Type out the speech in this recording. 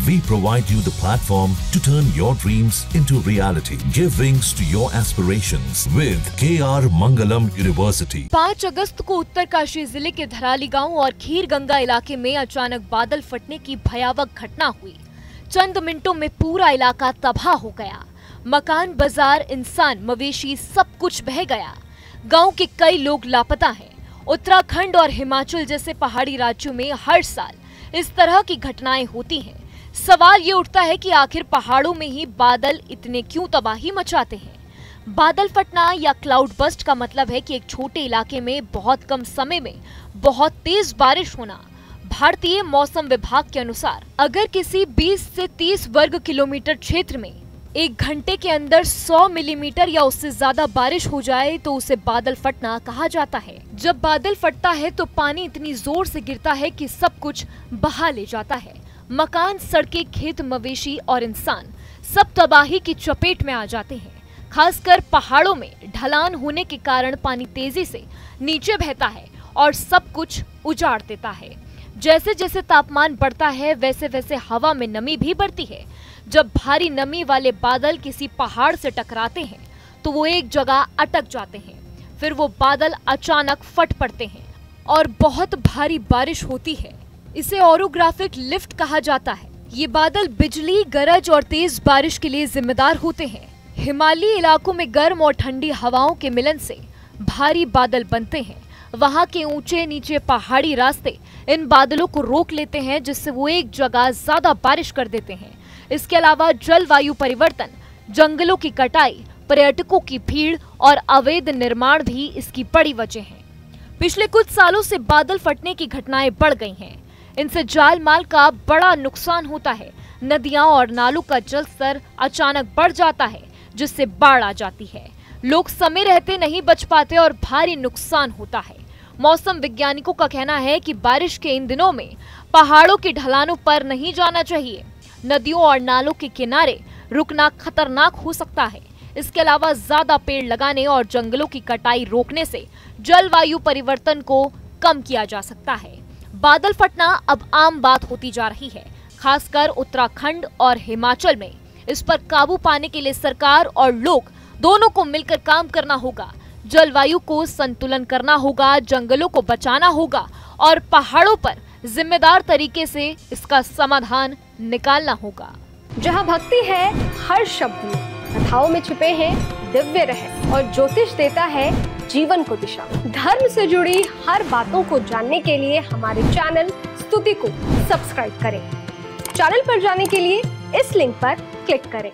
We provide you the platform to turn your dreams into reality. Give wings to your aspirations with KR Mangalam University. 5 अगस्त को उत्तरकाशी जिले के धराली गांव और खीर गंगा इलाके में अचानक बादल फटने की भयावह घटना हुई। चंद मिनटों में पूरा इलाका तबाह हो गया। मकान, बाजार, इंसान, मवेशी सब कुछ बह गया। गांव के कई लोग लापता हैं। उत्तराखंड और हिमाचल जैसे पहाड़ी राज्यों में हर साल इस तरह की घटनाएं होती हैं। सवाल ये उठता है कि आखिर पहाड़ों में ही बादल इतने क्यों तबाही मचाते हैं। बादल फटना या क्लाउड बस्ट का मतलब है कि एक छोटे इलाके में बहुत कम समय में बहुत तेज बारिश होना। भारतीय मौसम विभाग के अनुसार अगर किसी 20 से 30 वर्ग किलोमीटर क्षेत्र में 1 घंटे के अंदर 100 मिलीमीटर या उससे ज्यादा बारिश हो जाए तो उसे बादल फटना कहा जाता है। जब बादल फटता है तो पानी इतनी जोर से गिरता है कि सब कुछ बहा ले जाता है। मकान, सड़कें, खेत, मवेशी और इंसान सब तबाही की चपेट में आ जाते हैं। खासकर पहाड़ों में ढलान होने के कारण पानी तेजी से नीचे बहता है और सब कुछ उजाड़ देता है। जैसे जैसे तापमान बढ़ता है वैसे वैसे हवा में नमी भी बढ़ती है। जब भारी नमी वाले बादल किसी पहाड़ से टकराते हैं तो वो एक जगह अटक जाते हैं। फिर वो बादल अचानक फट पड़ते हैं और बहुत भारी बारिश होती है। इसे ओरोग्राफिक लिफ्ट कहा जाता है। ये बादल बिजली, गरज और तेज बारिश के लिए जिम्मेदार होते हैं। हिमालयी इलाकों में गर्म और ठंडी हवाओं के मिलन से भारी बादल बनते हैं। वहाँ के ऊंचे नीचे पहाड़ी रास्ते इन बादलों को रोक लेते हैं, जिससे वो एक जगह ज्यादा बारिश कर देते हैं। इसके अलावा जलवायु परिवर्तन, जंगलों की कटाई, पर्यटकों की भीड़ और अवैध निर्माण भी इसकी बड़ी वजह हैं। पिछले कुछ सालों से बादल फटने की घटनाएं बढ़ गई हैं। इनसे जान माल का बड़ा नुकसान होता है। नदियां और नालों का जल स्तर अचानक बढ़ जाता है, जिससे बाढ़ आ जाती है। लोग समय रहते नहीं बच पाते और भारी नुकसान होता है। मौसम वैज्ञानिकों का कहना है कि बारिश के इन दिनों में पहाड़ों की ढलानों पर नहीं जाना चाहिए। नदियों और नालों के किनारे रुकना खतरनाक हो सकता है। इसके अलावा ज्यादा पेड़ लगाने और जंगलों की कटाई रोकने से जलवायु परिवर्तन को कम किया जा सकता है। बादल फटना अब आम बात होती जा रही है, खासकर उत्तराखंड और हिमाचल में। इस पर काबू पाने के लिए सरकार और लोग दोनों को मिलकर काम करना होगा। जलवायु को संतुलन करना होगा, जंगलों को बचाना होगा और पहाड़ों पर जिम्मेदार तरीके से इसका समाधान निकालना होगा। जहाँ भक्ति है हर शब्द में, कथाओं में छुपे हैं दिव्य रहस्य और ज्योतिष देता है जीवन को दिशा। धर्म से जुड़ी हर बातों को जानने के लिए हमारे चैनल स्तुति को सब्सक्राइब करें। चैनल पर जाने के लिए इस लिंक पर क्लिक करें।